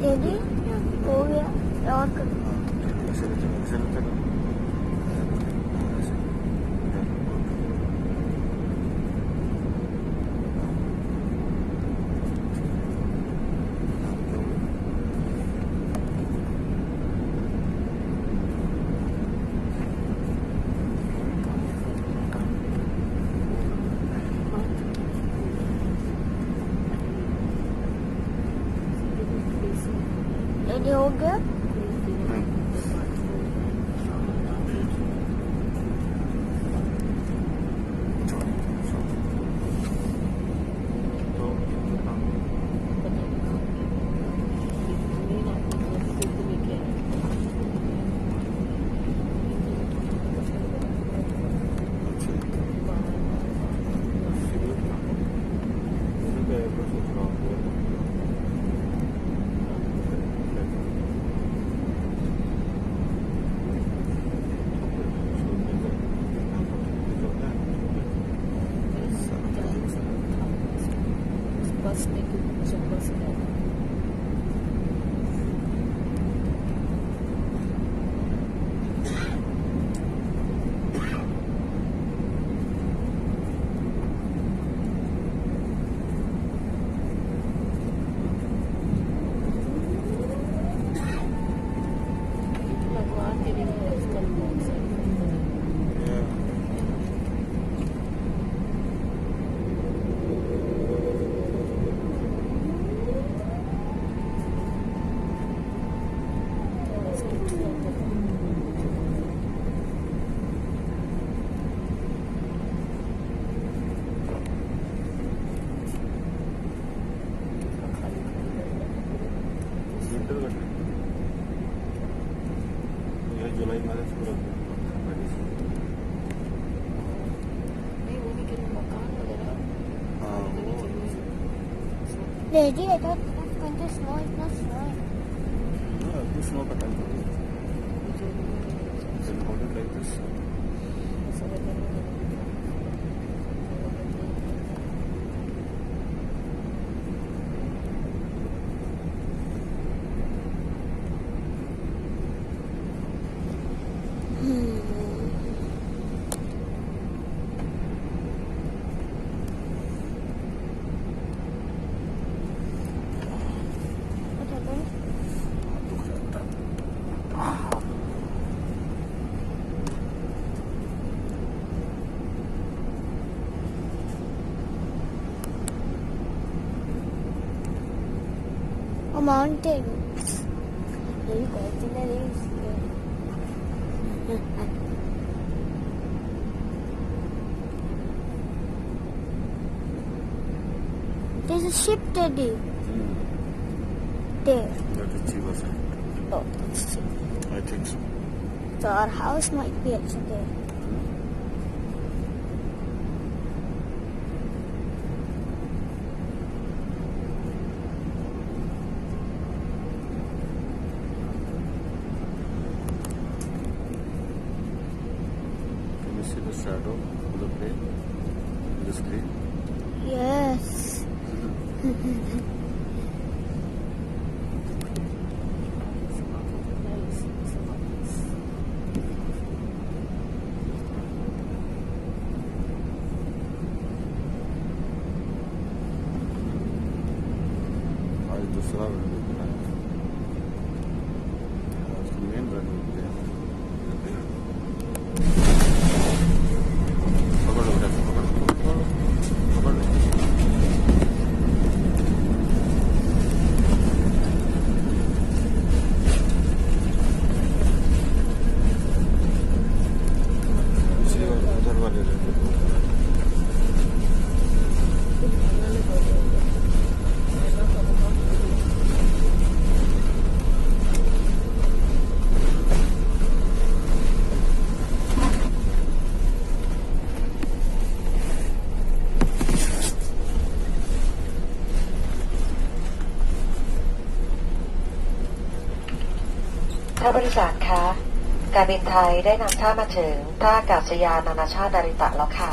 Jadi हो गया और ये हो गया जुलाई में Daddy, I thought it's going to snow. It's not snowing. No, it's snow but it's hold it like this. What happened? A mountain. There you go. It's in the leaves. There's a ship, Daddy. There. That is cheaper. Oh, that's cheap. I think so. So our house might be also there. Can you see the shadow of the plane on the screen? Yes. आज दूसरा run देखना है उसका main run पकड़ लो पकड़ लो उधर वालेท่านผู้โดยสารคะการบินไทยได้นำท่านมาถึงท่าอากาศยานนานาชาตินาริตะแล้วค่ะ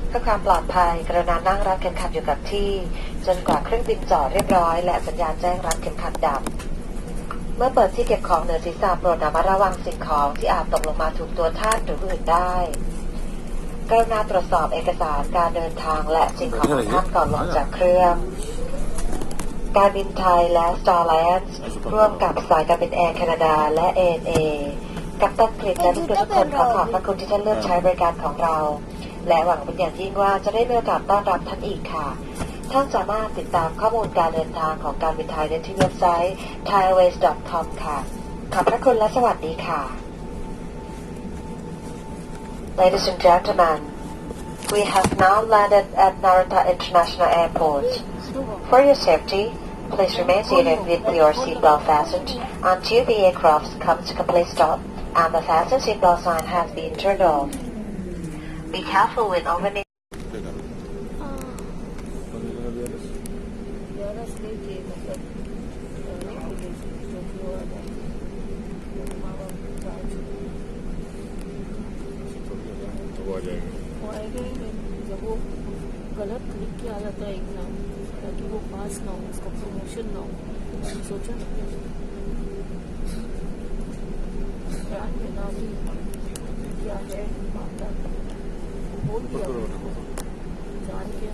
เพื่อความปลอดภัยกรุณานั่งรัดเข็มขัดอยู่กับที่จนกว่าเครื่องบินจอดเรียบร้อยและสัญญาณแจ้งรัดเข็มขัดดับ เมื่อเปิดที่เก็บของเหนือศีรษะโปรดระมัดระวังสิ่งของที่อาจตกลงมาถูกตัวท่านหรือผู้อื่นได้กรุณาตรวจสอบเอกสารการเดินทางและสิ่งของของท่านก่อนลงจากเครื่องการบินไทยและ Star Alliance ร่วมกับสายการบินแอร์แคนาดาและ ANA กัปตันกฤษและทุกคนขอขอบพระคุณที่ท่านเลือกใช้บริการของเราและหวังเป็นอย่างยิ่งว่าจะได้มีโอกาสต้อนรับท่านอีกค่ะท่านสามารถติดตามข้อมูลการเดินทางของการบินไทยได้ที่เว็บไซต์ thaiairways.com ค่ะขอบพระคุณและสวัสดีค่ะ Ladies and gentlemen, we have now landed at Narita International Airport. For your safety, please remain seated with your seatbelt fastened until the aircraft comes to complete stop and the fasten seatbelt sign has been turned off. Be careful when opening. beres lagi macam video ada malam baju वो आ जाएगा वो आएगा ही नहीं जब वो गलत click किया जाता है एग्जाम ताकि वो पास ना हो उसका प्रमोशन ना हो सोचा ना यार मेरा भी क्या है मामला बोल दिया जान के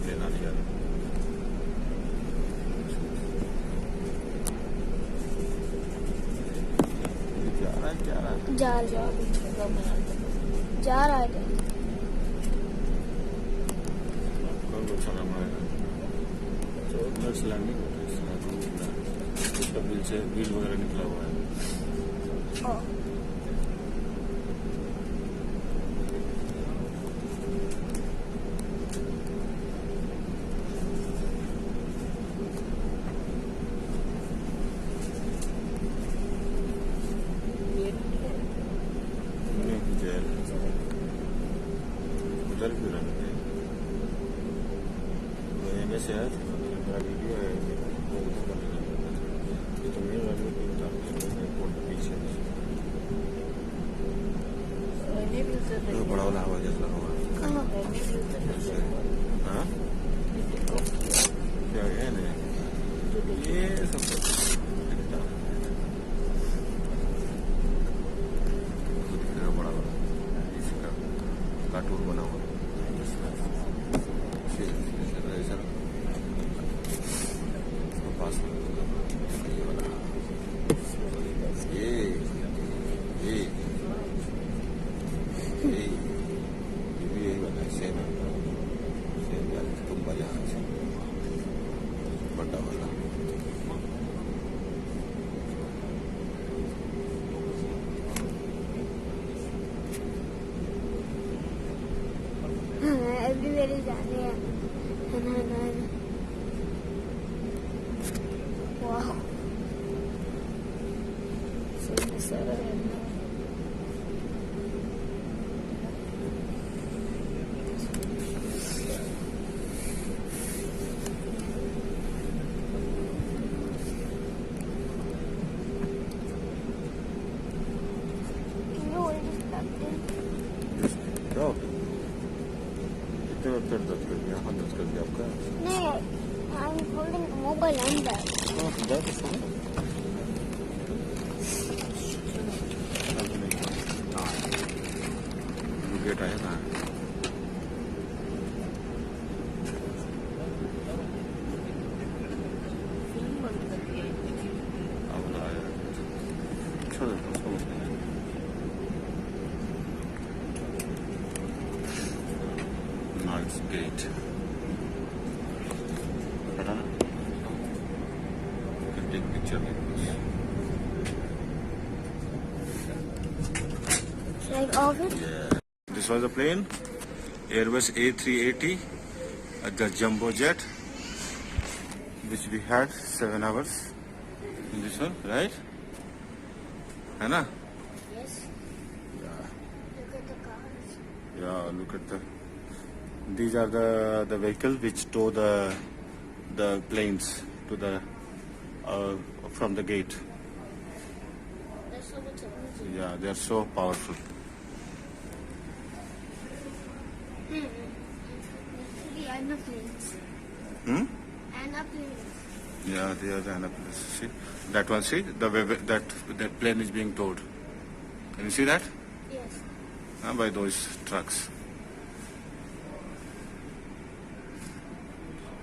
लेना नहीं जाना क्या रहा है जा रहा है कौन लोग चला मारेगा तो नट्स लैंडिंग इसका बिल से बिल वगैरह निकला हुआ है उधर भी रहते हैं से है मेरा वीडियो है वो उधर करने लगा ये तो मेरे वाले एयरपोर्ट के पीछे बड़ा वाला हवा जैसा हुआ हाँ क्या है ना ये सब बड़ा वाला इसका कार्टून बना हुआ बड़ा वाला एवरीवेयर जाने हैं वाह सर क्या कितने में पेट दर्द कर दिया हाथ दर्द कर दिया आपका नहीं आई एम होल्डिंग मोबाइल अंदर गेट आया था Nice gate. You can take picture like this. Should I off it? Yeah. This was a plane, Airbus A380, the jumbo jet, which we had 7 hours in this one, right? Anna? Yes. Yeah. Look at the cars. Yeah, look at the. These are the vehicles which tow the planes to the from the gate. There's so much energy. Yeah, they are so powerful. Actually, I Aeroplanes. Hmm? Aeroplanes. Yeah, they are the aeroplanes. See that one. See the way that plane is being towed. Can you see that? Yes. By those trucks.